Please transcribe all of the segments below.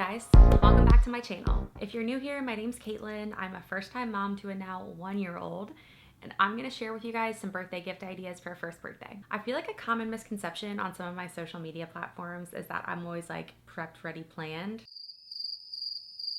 guys, welcome back to my channel. If you're new here, my name's Caitlin. I'm a first-time mom to a now 1-year-old, and I'm gonna share with you guys some birthday gift ideas for her first birthday. I feel like a common misconception on some of my social media platforms is that I'm always like prepped, ready, planned.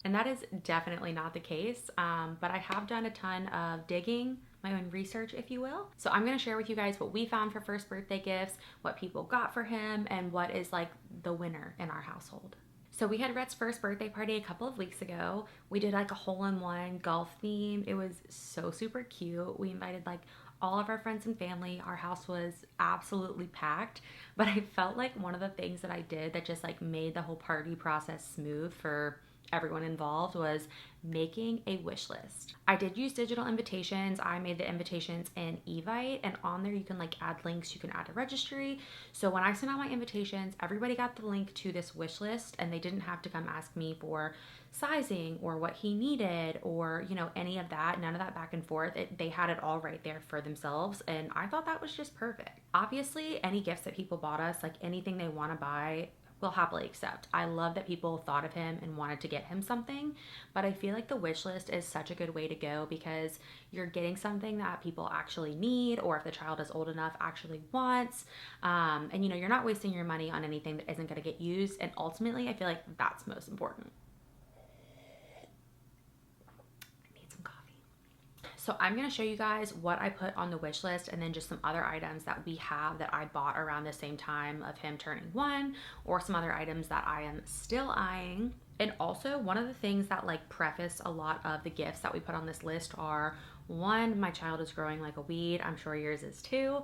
And that is definitely not the case, but I have done a ton of digging, my own research, if you will. So I'm gonna share with you guys what we found for first birthday gifts, what people got for him, and what is like the winner in our household. So we had Rhett's first birthday party a couple of weeks ago. We did like a hole-in-one golf theme. It was so super cute. We invited like all of our friends and family. Our house was absolutely packed, but I felt like one of the things that I did that just like made the whole party process smooth for everyone involved was making a wish list. I did use digital invitations. I made the invitations in Evite, and on there you can like add links, you can add a registry. So when I sent out my invitations, everybody got the link to this wish list and they didn't have to come ask me for sizing or what he needed or, any of that, none of that back and forth. They had it all right there for themselves, and I thought that was just perfect. Obviously, any gifts that people bought us, like anything they want to buy, will happily accept. I love that people thought of him and wanted to get him something, but I feel like the wish list is such a good way to go because you're getting something that people actually need, or if the child is old enough, actually wants. And you're not wasting your money on anything that isn't going to get used. And ultimately, I feel like that's most important. I need some coffee. So I'm going to show you guys what I put on the wish list and then just some other items that we have that I bought around the same time of him turning 1, or some other items that I am still eyeing. And also, one of the things that like preface a lot of the gifts that we put on this list are: 1, my child is growing like a weed. I'm sure yours is too.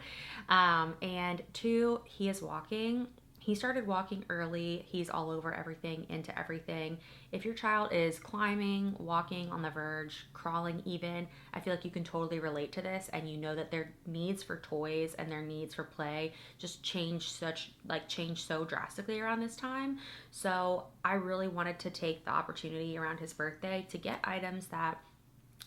And 2, he is walking. He started walking early. He's all over everything, into everything. If your child is climbing, walking on the verge, crawling even, I feel like you can totally relate to this, and you know that their needs for toys and their needs for play just change so drastically around this time. So I really wanted to take the opportunity around his birthday to get items that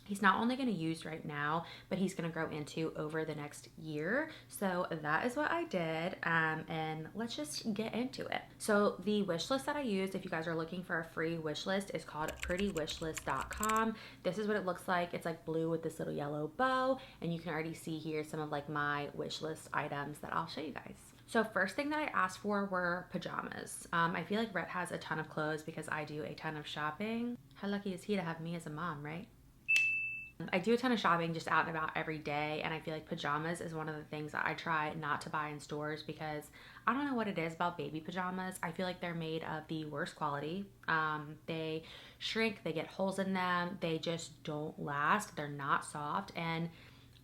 he's not only going to use right now, but he's going to grow into over the next year. So that is what I did, and let's just get into it. So the wish list that I used, if you guys are looking for a free wish list, is called prettywwishlist.com. This is what it looks like. It's like blue with this little yellow bow, and you can already see here some of like my wish list items that I'll show you guys. So first thing that I asked for were pajamas. I feel like Rhett has a ton of clothes because I do a ton of shopping. How lucky is he to have me as a mom, right? I do a ton of shopping just out and about every day, and I feel like pajamas is one of the things that I try not to buy in stores because I don't know what it is about baby pajamas. I feel like they're made of the worst quality. They shrink, they get holes in them, they just don't last, they're not soft, and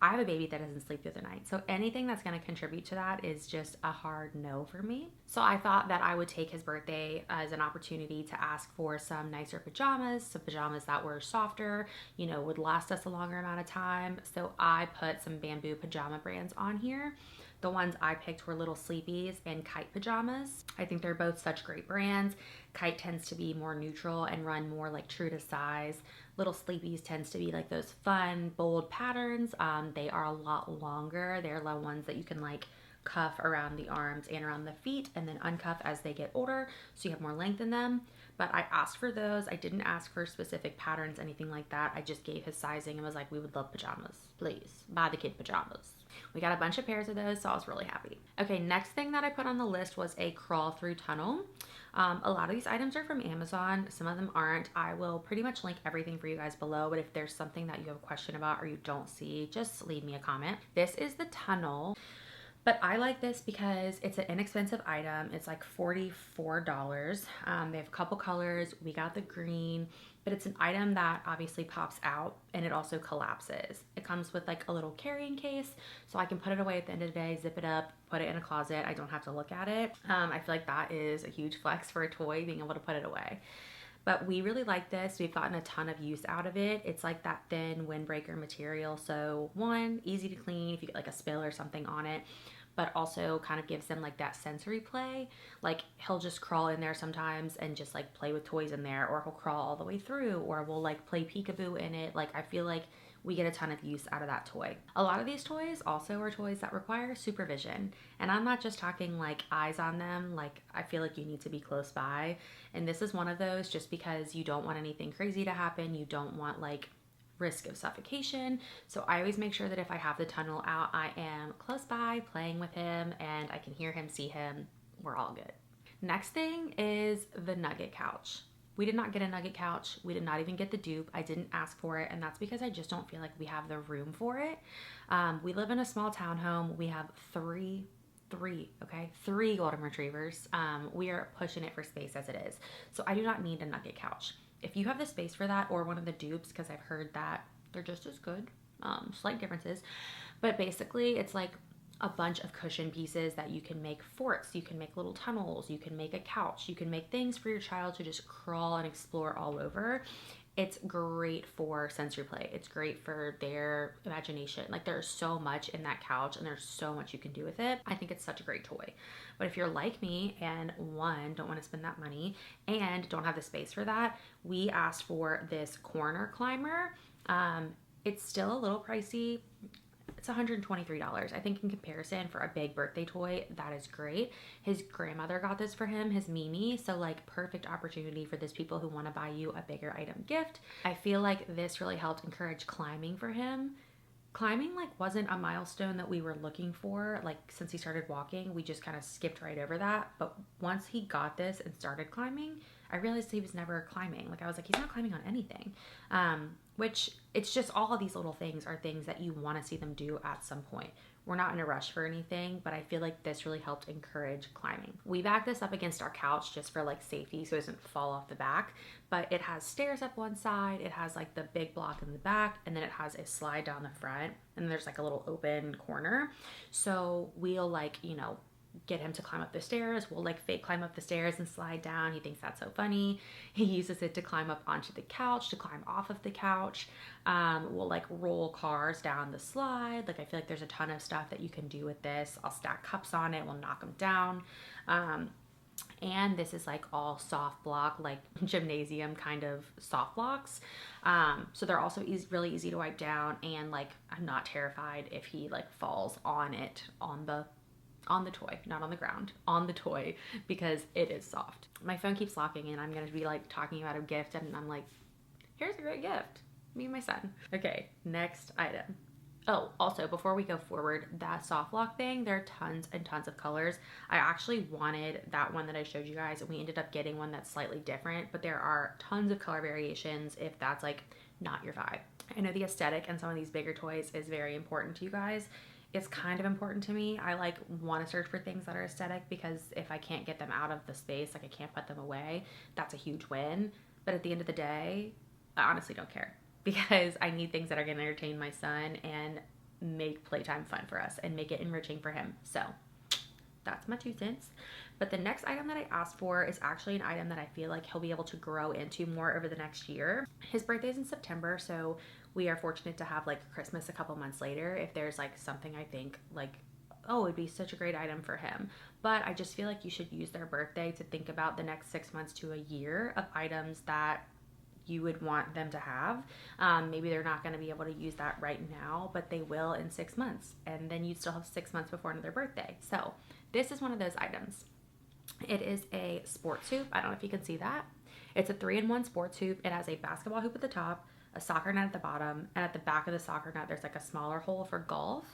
I have a baby that doesn't sleep through the night. So anything that's going to contribute to that is just a hard no for me. So I thought that I would take his birthday as an opportunity to ask for some nicer pajamas, some pajamas that were softer, would last us a longer amount of time. So I put some bamboo pajama brands on here. The ones I picked were Little Sleepies and Kite Pajamas. I think they're both such great brands. Kite tends to be more neutral and run more like true to size. Little Sleepies tends to be like those fun, bold patterns. They are a lot longer. They're the ones that you can like cuff around the arms and around the feet and then uncuff as they get older, so you have more length in them. But I asked for those. I didn't ask for specific patterns, anything like that. I just gave his sizing and was like, we would love pajamas. Please buy the kid pajamas. We got a bunch of pairs of those, so I was really happy. Okay, next thing that I put on the list was a crawl through tunnel. A lot of these items are from Amazon. Some of them aren't. I will pretty much link everything for you guys below, but if there's something that you have a question about or you don't see, just leave me a comment. This is the tunnel. But I like this because it's an inexpensive item. It's like $44. They have a couple colors. We got the green, but it's an item that obviously pops out and it also collapses. It comes with like a little carrying case, so I can put it away at the end of the day, zip it up, put it in a closet. I don't have to look at it. I feel like that is a huge flex for a toy, being able to put it away. But we really like this. We've gotten a ton of use out of it. It's like that thin windbreaker material. So 1, easy to clean if you get like a spill or something on it, but also kind of gives them like that sensory play. Like he'll just crawl in there sometimes and just like play with toys in there, or he'll crawl all the way through, or we'll like play peekaboo in it. Like I feel like we get a ton of use out of that toy. A lot of these toys also are toys that require supervision. And I'm not just talking like eyes on them, like I feel like you need to be close by. And this is one of those just because you don't want anything crazy to happen. You don't want like risk of suffocation. So I always make sure that if I have the tunnel out, I am close by playing with him and I can hear him, see him. We're all good. Next thing is the Nugget couch. We did not get a Nugget couch. We did not even get the dupe. I didn't ask for it, and that's because I just don't feel like we have the room for it. We live in a small townhome. We have three golden retrievers. We are pushing it for space as it is. So I do not need a Nugget couch. If you have the space for that, or one of the dupes, because I've heard that they're just as good, slight differences. But basically, it's like a bunch of cushion pieces that you can make forts, you can make little tunnels, you can make a couch, you can make things for your child to just crawl and explore all over. It's great for sensory play. It's great for their imagination. Like there's so much in that couch and there's so much you can do with it. I think it's such a great toy. But if you're like me and one, don't want to spend that money and don't have the space for that, we asked for this corner climber. It's still a little pricey. It's $123. I think in comparison for a big birthday toy, that is great. His grandmother got this for him, his Mimi. So like perfect opportunity for those people who want to buy you a bigger item gift. I feel like this really helped encourage climbing for him. Climbing like wasn't a milestone that we were looking for. Like since he started walking, we just kind of skipped right over that. But once he got this and started climbing, I realized he was never climbing. Like I was like, he's not climbing on anything. Which it's just all of these little things are things that you want to see them do at some point. We're not in a rush for anything, but I feel like this really helped encourage climbing. We backed this up against our couch just for like safety so it doesn't fall off the back, but it has stairs up one side, it has like the big block in the back, and then it has a slide down the front, and there's like a little open corner. So we'll like, get him to climb up the stairs. We'll like fake climb up the stairs and slide down. He thinks that's so funny. He uses it to climb up onto the couch, to climb off of the couch. We'll like roll cars down the slide. Like I feel like there's a ton of stuff that you can do with this. I'll stack cups on it. We'll knock them down. And this is like all soft block, like gymnasium kind of soft blocks. So they're also really easy to wipe down. And like, I'm not terrified if he like falls on it, on the toy, not on the ground, on the toy, because it is soft. My phone keeps locking and I'm going to be like talking about a gift and I'm like, here's a great gift. Me and my son. Okay, next item. Oh, also before we go forward, that soft lock thing, there are tons and tons of colors. I actually wanted that one that I showed you guys and we ended up getting one that's slightly different, but there are tons of color variations if that's like not your vibe. I know the aesthetic and some of these bigger toys is very important to you guys. It's kind of important to me. I like want to search for things that are aesthetic because if I can't get them out of the space, like I can't put them away, that's a huge win. But at the end of the day, I honestly don't care because I need things that are going to entertain my son and make playtime fun for us and make it enriching for him. So that's my 2 cents. But the next item that I asked for is actually an item that I feel like he'll be able to grow into more over the next year. His birthday's in September, so we are fortunate to have like Christmas a couple months later if there's like something I think like, oh, it'd be such a great item for him. But I just feel like you should use their birthday to think about the next 6 months to a year of items that you would want them to have. Maybe they're not going to be able to use that right now, but they will in 6 months. And then you'd still have 6 months before another birthday. So this is one of those items. It is a sports hoop. I don't know if you can see that. It's a 3-in-1 sports hoop. It has a basketball hoop at the top, a soccer net at the bottom, and at the back of the soccer net, there's like a smaller hole for golf.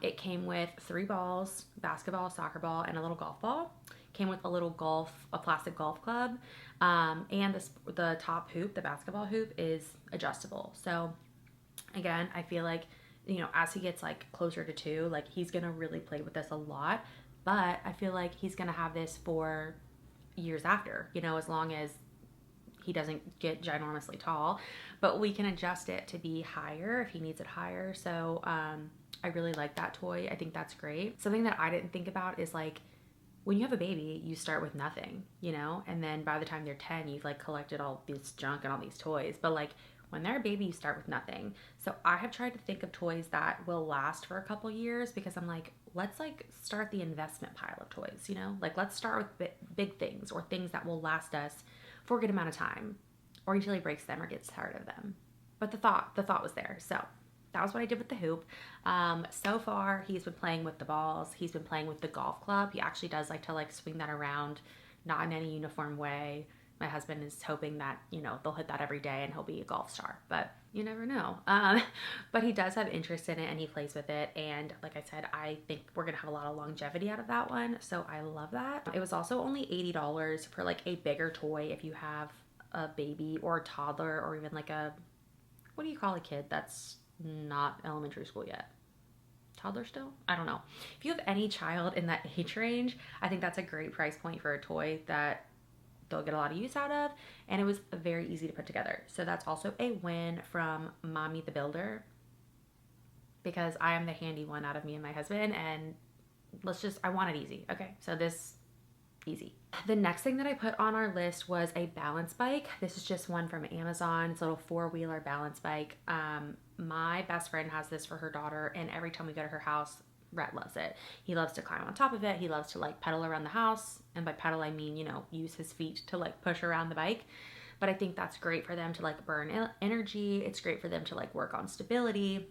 It came with 3 balls, basketball, soccer ball, and a little golf ball. Came with a plastic golf club, and the top hoop, the basketball hoop, is adjustable. So again, I feel like, as he gets like closer to 2, like he's gonna really play with this a lot, but I feel like he's gonna have this for years after, as long as he doesn't get ginormously tall, but we can adjust it to be higher if he needs it higher. So I really like that toy. I think that's great. Something that I didn't think about is like, when you have a baby, you start with nothing, and then by the time they're 10, you've like collected all this junk and all these toys. But like when they're a baby, you start with nothing. So I have tried to think of toys that will last for a couple years because I'm like, let's like start the investment pile of toys, like let's start with big things or things that will last us for a good amount of time or until he breaks them or gets tired of them. but the thought was there. So that was what I did with the hoop. So far, he's been playing with the balls. He's been playing with the golf club. He actually does like to like swing that around, not in any uniform way. My husband is hoping that, you know, they'll hit that every day and he'll be a golf star, but you never know. But he does have interest in it and he plays with it. And like I said, I think we're going to have a lot of longevity out of that one. So I love that. It was also only $80 for like a bigger toy if you have a baby or a toddler or even like a, what do you call a kid that's not elementary school yet? Toddler still? I don't know. If you have any child in that age range, I think that's a great price point for a toy that they'll get a lot of use out of, and it was very easy to put together. So that's also a win from Mommy the Builder, because I am the handy one out of me and my husband, and I want it easy. Okay, so this, easy. The next thing that I put on our list was a balance bike. This is just one from Amazon. It's a little 4-wheeler balance bike. My best friend has this for her daughter, and every time we go to her house, Rhett loves it. He loves to climb on top of it. He loves to like pedal around the house. And by pedal, I mean, you know, use his feet to like push around the bike. But I think that's great for them to like burn energy. It's great for them to like work on stability.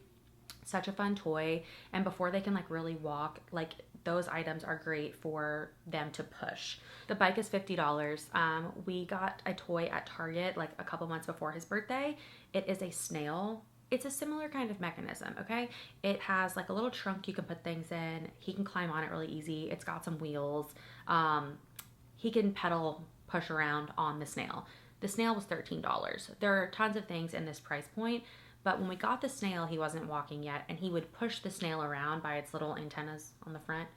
Such a fun toy. And before they can like really walk, like those items are great for them to push. The bike is $50. We got a toy at Target like a couple months before his birthday. It is a snail. It's a similar kind of mechanism, okay? It has like a little trunk you can put things in. He can climb on it really easy. It's got some wheels. He can pedal, push around on the snail. The snail was $13. There are tons of things in this price point, but when we got the snail, he wasn't walking yet, and he would push the snail around by its little antennas on the front.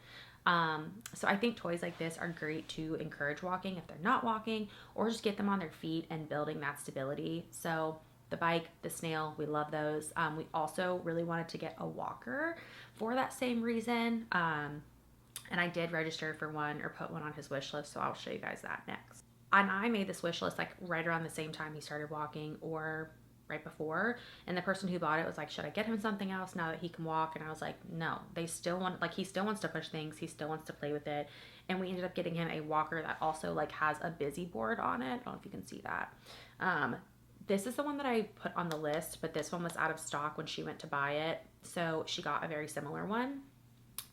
So I think toys like this are great to encourage walking if they're not walking, or just get them on their feet and building that stability. So the bike, the snail, we love those. We also really wanted to get a walker for that same reason. And I did register for one or put one on his wish list, so I'll show you guys that next. And I made this wish list like right around the same time he started walking, or right before, and the person who bought it was like, should I get him something else now that he can walk? And I was like, no, they still want, like, he still wants to push things, he still wants to play with it. And we ended up getting him a walker that also like has a busy board on it. I don't know if you can see that. This is the one that I put on the list, but this one was out of stock when she went to buy it, so she got a very similar one,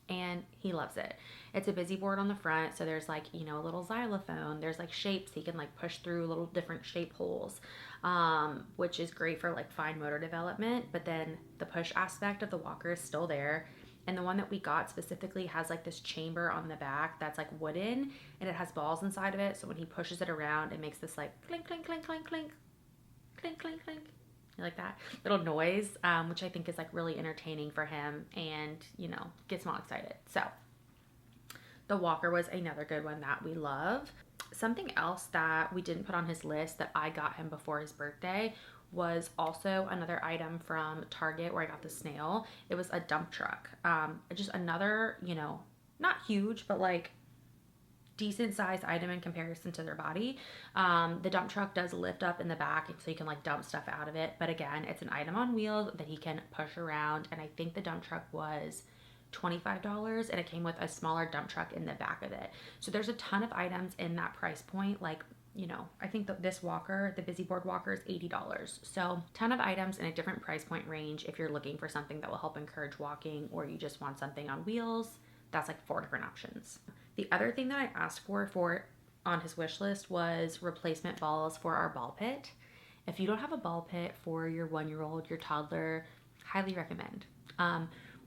and he loves it. It's a busy board on the front, so there's like, you know, a little xylophone. There's like shapes he can like push through, little different shape holes, which is great for like fine motor development. But then the push aspect of the walker is still there. And the one that we got specifically has like this chamber on the back that's like wooden, and it has balls inside of it. So when he pushes it around, it makes this like clink, clink, clink, clink, clink, clink, clink, clink. You like that little noise, which I think is like really entertaining for him, and you know, gets him all excited. So the walker was another good one that we love. Something else that we didn't put on his list that I got him before his birthday was also another item from Target where I got the snail. It was a dump truck. Just another, you know, not huge, but like decent sized item in comparison to their body. The dump truck does lift up in the back, so you can like dump stuff out of it. But again, it's an item on wheels that he can push around. And I think the dump truck was $25, and it came with a smaller dump truck in the back of it. So there's a ton of items in that price point. Like, you know, I think that this walker, the Busy Board walker, is $80. So ton of items in a different price point range if you're looking for something that will help encourage walking, or you just want something on wheels. That's like 4 different options. The other thing that I asked for on his wish list was replacement balls for our ball pit. If you don't have a ball pit for your 1-year-old, your toddler, highly recommend.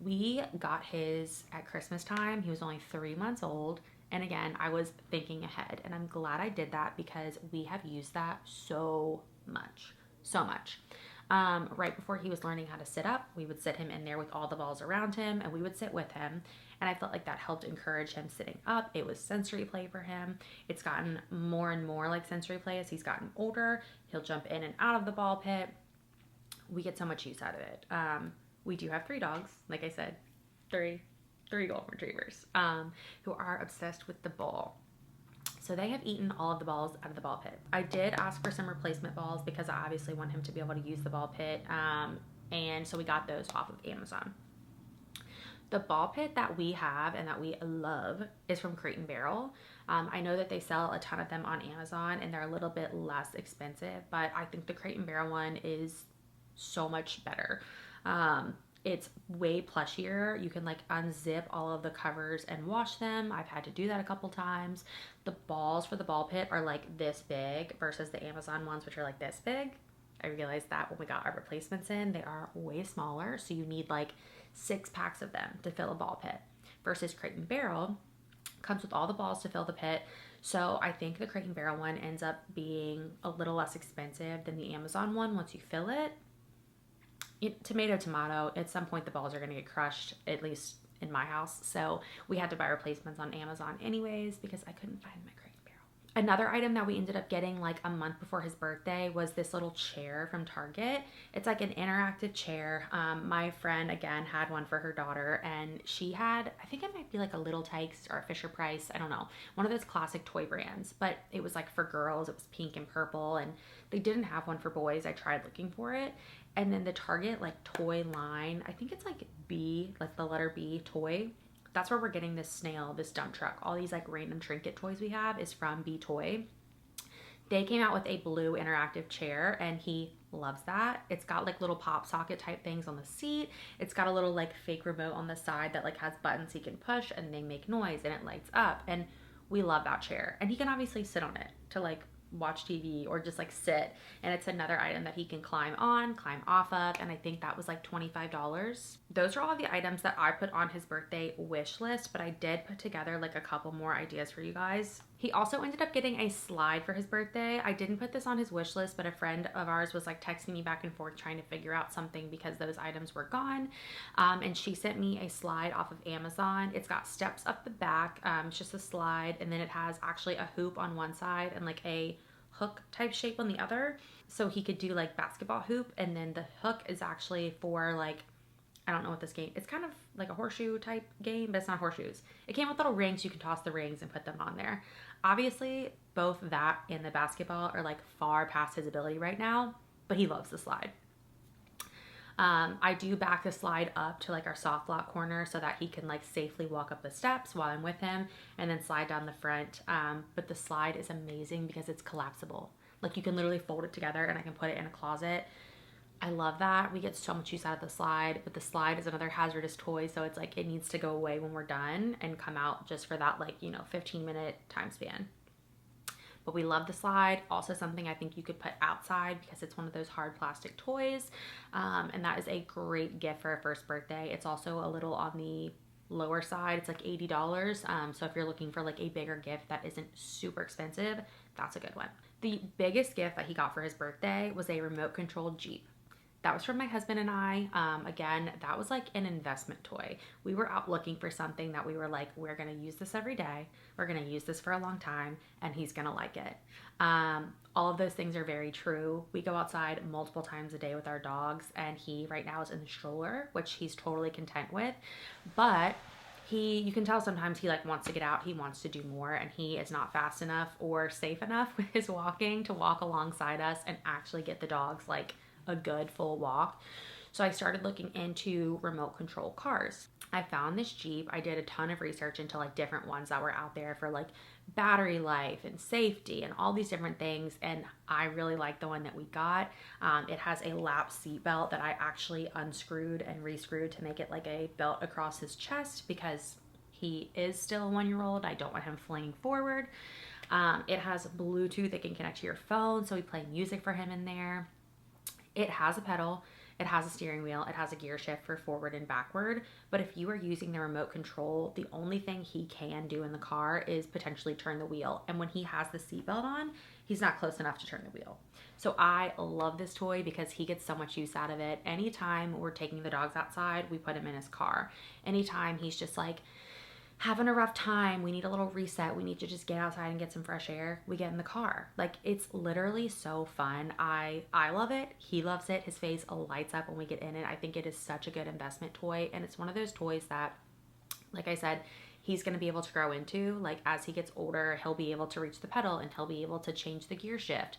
We got his at Christmas time. He was only 3 months old. And again, I was thinking ahead, and I'm glad I did that because we have used that so much, so much. Right before he was learning how to sit up, we would sit him in there with all the balls around him, and we would sit with him. And I felt like that helped encourage him sitting up. It was sensory play for him. It's gotten more and more like sensory play as he's gotten older. He'll jump in and out of the ball pit. We get so much use out of it. We do have 3 dogs, like I said, three golden retrievers, who are obsessed with the ball. So they have eaten all of the balls out of the ball pit. I did ask for some replacement balls because I obviously want him to be able to use the ball pit. And so we got those off of Amazon. The ball pit that we have and that we love is from Crate & Barrel. I know that they sell a ton of them on Amazon, and they're a little bit less expensive, but I think the Crate & Barrel one is so much better. It's way plushier. You can like unzip all of the covers and wash them. I've had to do that a couple times. The balls for the ball pit are like this big versus the Amazon ones, which are like this big. I realized that when we got our replacements in, they are way smaller. So you need like 6 packs of them to fill a ball pit versus Crate and Barrel comes with all the balls to fill the pit. So I think the Crate and Barrel one ends up being a little less expensive than the Amazon one once you fill it. Tomato, at some point the balls are going to get crushed, at least in my house. So we had to buy replacements on Amazon anyways because I couldn't find my Crate and Barrel. Another item that we ended up getting like a month before his birthday was this little chair from Target. It's like an interactive chair. My friend again had one for her daughter, and she had, I think it might be like a Little Tikes or a Fisher Price, I don't know, one of those classic toy brands, but it was like for girls. It was pink and purple, and they didn't have one for boys. I tried looking for it. And then the Target like toy line, I think it's like B, like the letter B toy. That's where we're getting this snail, this dump truck. All these like random trinket toys we have is from B Toy. They came out with a blue interactive chair, and he loves that. It's got like little pop socket type things on the seat. It's got a little like fake remote on the side that like has buttons he can push and they make noise and it lights up. And we love that chair. And he can obviously sit on it to like watch TV or just like sit, and it's another item that he can climb on, climb off of, and I think that was like $25. Those are all the items that I put on his birthday wish list, but I did put together like a couple more ideas for you guys. He also ended up getting a slide for his birthday. I didn't put this on his wish list, but a friend of ours was like texting me back and forth trying to figure out something because those items were gone. And she sent me a slide off of Amazon. It's got steps up the back. It's just a slide, and then it has actually a hoop on one side and like a hook type shape on the other. So he could do like basketball hoop, and then the hook is actually for like, I don't know what this game, it's kind of like a horseshoe type game, but it's not horseshoes. It came with little rings. You can toss the rings and put them on there. Obviously, both that and the basketball are like far past his ability right now, but he loves the slide. I do back the slide up to like our soft lock corner so that he can like safely walk up the steps while I'm with him, and then slide down the front. But the slide is amazing because it's collapsible. Like you can literally fold it together and I can put it in a closet. I love that. We get so much use out of the slide, but the slide is another hazardous toy. So it's like, it needs to go away when we're done and come out just for that, like, 15-minute time span. But we love the slide. Also something I think you could put outside because it's one of those hard plastic toys. And that is a great gift for a first birthday. It's also a little on the lower side. It's like $80. So if you're looking for like a bigger gift that isn't super expensive, that's a good one. The biggest gift that he got for his birthday was a remote controlled Jeep. That was from my husband and I. Again, that was like an investment toy. We were out looking for something that we were like, we're going to use this every day. We're going to use this for a long time, and he's going to like it. All of those things are very true. We go outside multiple times a day with our dogs, and he right now is in the stroller, which he's totally content with. But you can tell sometimes he like wants to get out. He wants to do more, and he is not fast enough or safe enough with his walking to walk alongside us and actually get the dogs like a good full walk. So I started looking into remote control cars. I found this Jeep. I did a ton of research into like different ones that were out there for like battery life and safety and all these different things, and I really like the one that we got. It has a lap seat belt that I actually unscrewed and rescrewed to make it like a belt across his chest because he is still a 1-year-old. I don't want him flinging forward. It has Bluetooth that can connect to your phone, so we play music for him in there. It has a pedal, it has a steering wheel, it has a gear shift for forward and backward. But if you are using the remote control, the only thing he can do in the car is potentially turn the wheel. And when he has the seatbelt on, he's not close enough to turn the wheel. So I love this toy because he gets so much use out of it. Anytime we're taking the dogs outside, we put him in his car. Anytime he's just like having a rough time, we need a little reset, we need to just get outside and get some fresh air, we get in the car. Like, it's literally so fun. I love it. He loves it. His face lights up when we get in it. I think it is such a good investment toy, and it's one of those toys that, like I said, he's going to be able to grow into. Like as he gets older, he'll be able to reach the pedal and he'll be able to change the gear shift.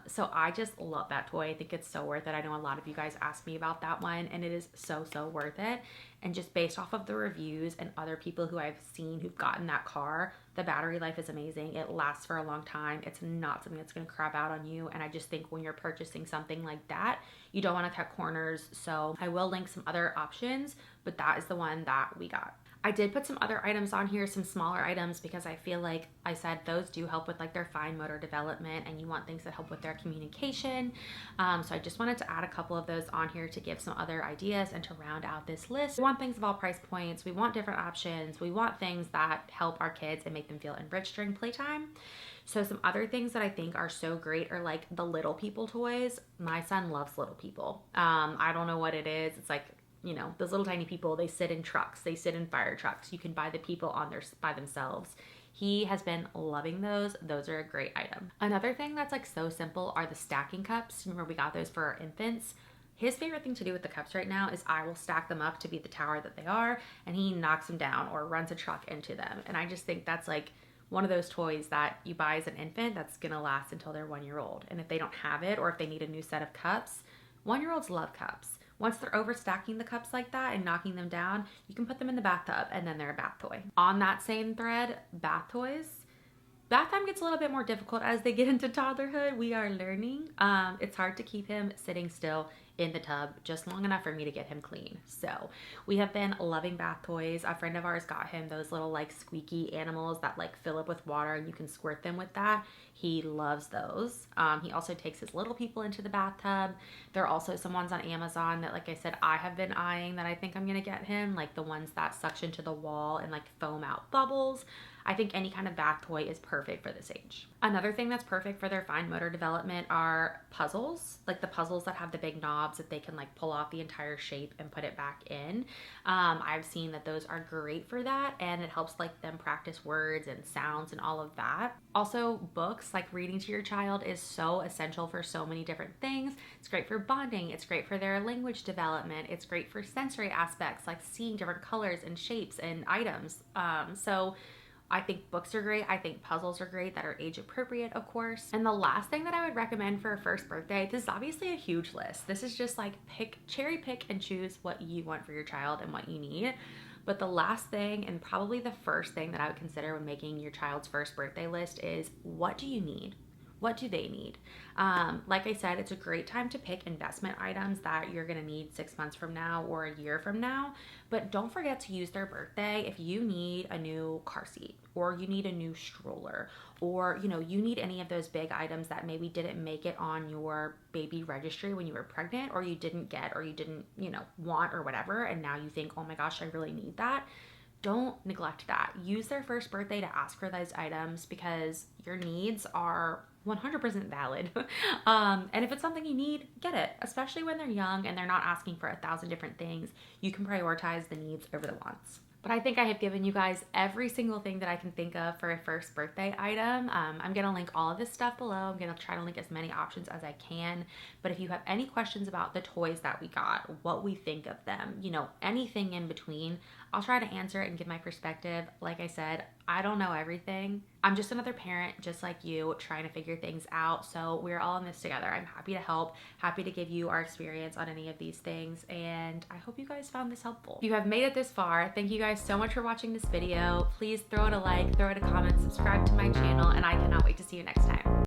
So I just love that toy. I think it's so worth it. I know a lot of you guys asked me about that one, and it is so worth it. And just based off of the reviews and other people who I've seen who've gotten that car, the battery life is amazing. It lasts for a long time. It's not something that's going to crap out on you. And I just think when you're purchasing something like that, you don't want to cut corners. So I will link some other options, but that is the one that we got. I did put some other items on here, some smaller items, because I feel like I said those do help with like their fine motor development, and you want things that help with their communication. So I just wanted to add a couple of those on here to give some other ideas and to round out this list. We want things of all price points. We want different options. We want things that help our kids and make them feel enriched during playtime. So some other things that I think are so great are like the Little People toys. My son loves Little People. I don't know what it is. It's like, you know, those little tiny people, they sit in trucks, they sit in fire trucks. You can buy the people on their by themselves. He has been loving those. Those are a great item. Another thing that's like so simple are the stacking cups. Remember we got those for our infants. His favorite thing to do with the cups right now is I will stack them up to be the tower that they are, and he knocks them down or runs a truck into them. And I just think that's like one of those toys that you buy as an infant that's gonna last until they're 1 year old. And if they don't have it, or if they need a new set of cups, 1-year-olds love cups. Once they're overstacking the cups like that and knocking them down, you can put them in the bathtub and then they're a bath toy. On that same thread, bath toys. Bath time gets a little bit more difficult as they get into toddlerhood. We are learning. It's hard to keep him sitting still in the tub just long enough for me to get him clean. So we have been loving bath toys. A friend of ours got him those little like squeaky animals that like fill up with water and you can squirt them with that. He loves those. He also takes his Little People into the bathtub. There are also some ones on Amazon that, like I said, I have been eyeing that I think I'm gonna get him, like the ones that suction to the wall and like foam out bubbles. I think any kind of bath toy is perfect for this age. Another thing that's perfect for their fine motor development are puzzles, like the puzzles that have the big knobs that they can like pull off the entire shape and put it back in. I've seen that those are great for that, and it helps like them practice words and sounds and all of that. Also, books, like reading to your child is so essential for so many different things. It's great for bonding. It's great for their language development. It's great for sensory aspects like seeing different colors and shapes and items. So I think books are great. I think puzzles are great that are age appropriate, of course. And the last thing that I would recommend for a first birthday, this is obviously a huge list. This is just like cherry pick and choose what you want for your child and what you need. But the last thing, and probably the first thing that I would consider when making your child's first birthday list, is what do you need? What do they need? Like I said, it's a great time to pick investment items that you're gonna need 6 months from now or a year from now, but don't forget to use their birthday if you need a new car seat, or you need a new stroller, or you need any of those big items that maybe didn't make it on your baby registry when you were pregnant, or you didn't get, or you didn't, want or whatever, and now you think, oh my gosh, I really need that. Don't neglect that. Use their first birthday to ask for those items, because your needs are 100% valid. And if it's something you need, get it, especially when they're young and they're not asking for 1,000 different things. You can prioritize the needs over the wants. But I think I have given you guys every single thing that I can think of for a first birthday item. I'm going to link all of this stuff below. I'm going to try to link as many options as I can. But if you have any questions about the toys that we got, what we think of them, anything in between, I'll try to answer it and give my perspective. Like I said, I don't know everything. I'm just another parent just like you, trying to figure things out. So we're all in this together. I'm happy to help, happy to give you our experience on any of these things. And I hope you guys found this helpful. If you have made it this far, thank you guys so much for watching this video. Please throw it a like, throw it a comment, subscribe to my channel, and I cannot wait to see you next time.